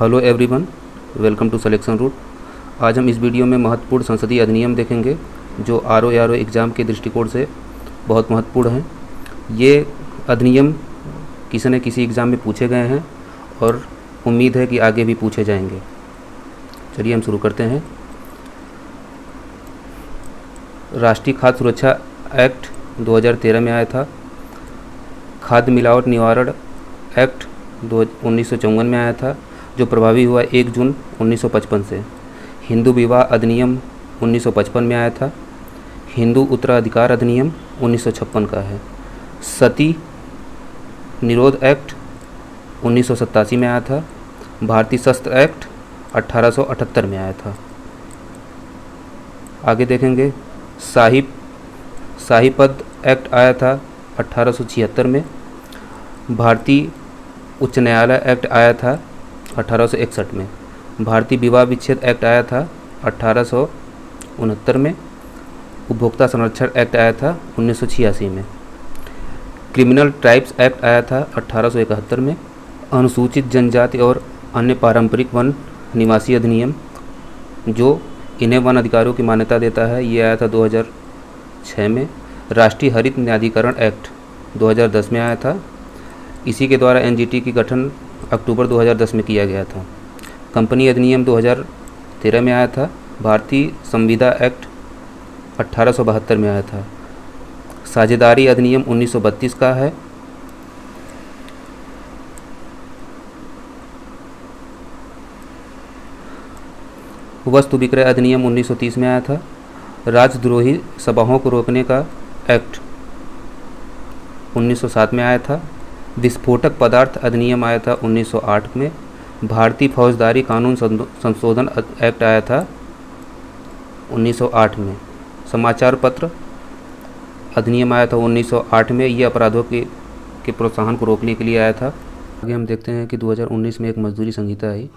Hello everyone, welcome to selection route. आज हम इस वीडियो में महत्वपूर्ण संसदीय अधिनियम देखेंगे जो आर ओ एग्ज़ाम के दृष्टिकोण से बहुत महत्वपूर्ण हैं। ये अधिनियम किसी न किसी एग्ज़ाम में पूछे गए हैं और उम्मीद है कि आगे भी पूछे जाएंगे। चलिए हम शुरू करते हैं। राष्ट्रीय खाद्य सुरक्षा एक्ट 2013 में आया था। खाद्य मिलावट निवारण एक्ट 1954 में आया था, जो प्रभावी हुआ 1 जून 1955 से। हिंदू विवाह अधिनियम 1955 में आया था। हिंदू उत्तराधिकार अधिनियम 1956 का है। सती निरोध एक्ट 1987 में आया था। भारतीय शस्त्र एक्ट 1878 में आया था। आगे देखेंगे। शाही पद एक्ट आया था 1876 में। भारतीय उच्च न्यायालय एक्ट आया था 1861 में। भारतीय विवाह विच्छेद एक्ट आया था 1869 में। उपभोक्ता संरक्षण एक्ट आया था 1986 में। क्रिमिनल ट्राइब्स एक्ट आया था 1871 में। अनुसूचित जनजाति और अन्य पारंपरिक वन निवासी अधिनियम, जो इन्हें वन अधिकारों की मान्यता देता है, ये आया था 2006 में। राष्ट्रीय हरित न्यायाधिकरण एक्ट 2010 में आया था। इसी के द्वारा एनजीटी की गठन अक्टूबर 2010 में किया गया था। कंपनी अधिनियम 2013 में आया था। भारतीय संविदा एक्ट 1872 में आया था। साझेदारी अधिनियम 1932 का है। वस्तु विक्रय अधिनियम 1930 में आया था। राजद्रोही सभाओं को रोकने का एक्ट 1907 में आया था। विस्फोटक पदार्थ अधिनियम आया था 1908 में। भारतीय फौजदारी कानून संशोधन एक्ट आया था 1908 में। समाचार पत्र अधिनियम आया था 1908 में। ये अपराधों के प्रोत्साहन को रोकने के लिए आया था। आगे हम देखते हैं कि 2019 में एक मजदूरी संहिता आई,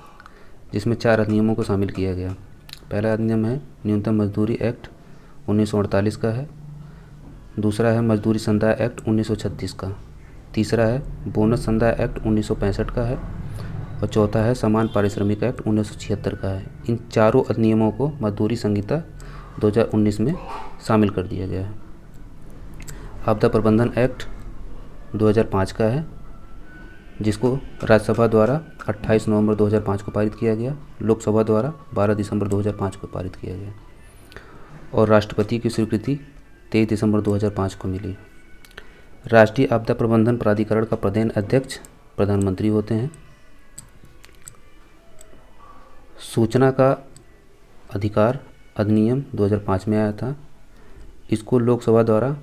जिसमें 4 अधिनियमों को शामिल किया गया। पहला अधिनियम है न्यूनतम मजदूरी एक्ट 1948 का है। दूसरा है मजदूरी संदाय एक्ट 1936 का। तीसरा है बोनस संदाय एक्ट 1965 का है। और चौथा है समान पारिश्रमिक एक्ट 1976 का है। इन चारों अधिनियमों को मजदूरी संहिता 2019 में शामिल कर दिया गया है। आपदा प्रबंधन एक्ट 2005 का है, जिसको राज्यसभा द्वारा 28 नवंबर 2005 को पारित किया गया। लोकसभा द्वारा 12 दिसंबर 2005 को पारित किया गया और राष्ट्रपति की स्वीकृति 23 दिसंबर 2005 को मिली। राष्ट्रीय आपदा प्रबंधन प्राधिकरण का प्रधान अध्यक्ष प्रधानमंत्री होते हैं। सूचना का अधिकार अधिनियम 2005 में आया था। इसको लोकसभा द्वारा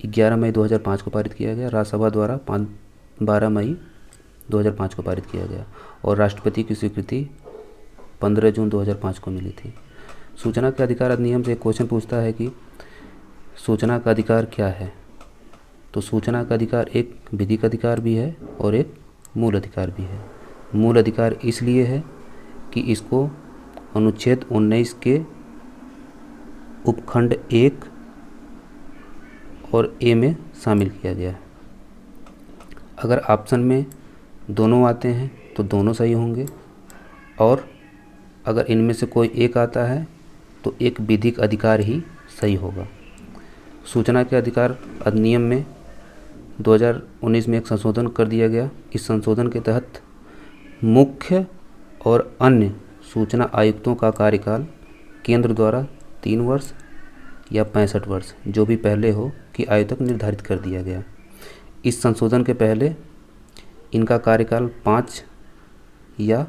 11 मई 2005 को पारित किया गया। राज्यसभा द्वारा 12 मई 2005 को पारित किया गया और राष्ट्रपति की स्वीकृति 15 जून 2005 को मिली थी। सूचना के अधिकार अधिनियम से एक क्वेश्चन पूछता है कि सूचना का अधिकार क्या है। तो सूचना का अधिकार एक विधिक अधिकार भी है और एक मूल अधिकार भी है। मूल अधिकार इसलिए है कि इसको अनुच्छेद 19 के उपखंड 1 और ए में शामिल किया गया है। अगर ऑप्शन में दोनों आते हैं तो दोनों सही होंगे, और अगर इनमें से कोई एक आता है तो एक विधिक अधिकार ही सही होगा। सूचना के अधिकार अधिनियम में 2019 में एक संशोधन कर दिया गया। इस संशोधन के तहत मुख्य और अन्य सूचना आयुक्तों का कार्यकाल केंद्र द्वारा 3 वर्ष या 65 वर्ष, जो भी पहले हो, की आयु तक निर्धारित कर दिया गया। इस संशोधन के पहले इनका कार्यकाल 5 या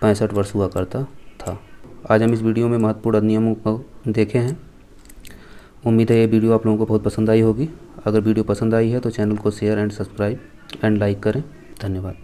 65 वर्ष हुआ करता था। आज हम इस वीडियो में महत्वपूर्ण अधिनियमों को देखे हैं। उम्मीद है ये वीडियो आप लोगों को बहुत पसंद आई होगी। अगर वीडियो पसंद आई है तो चैनल को share and subscribe and like करें। धन्यवाद।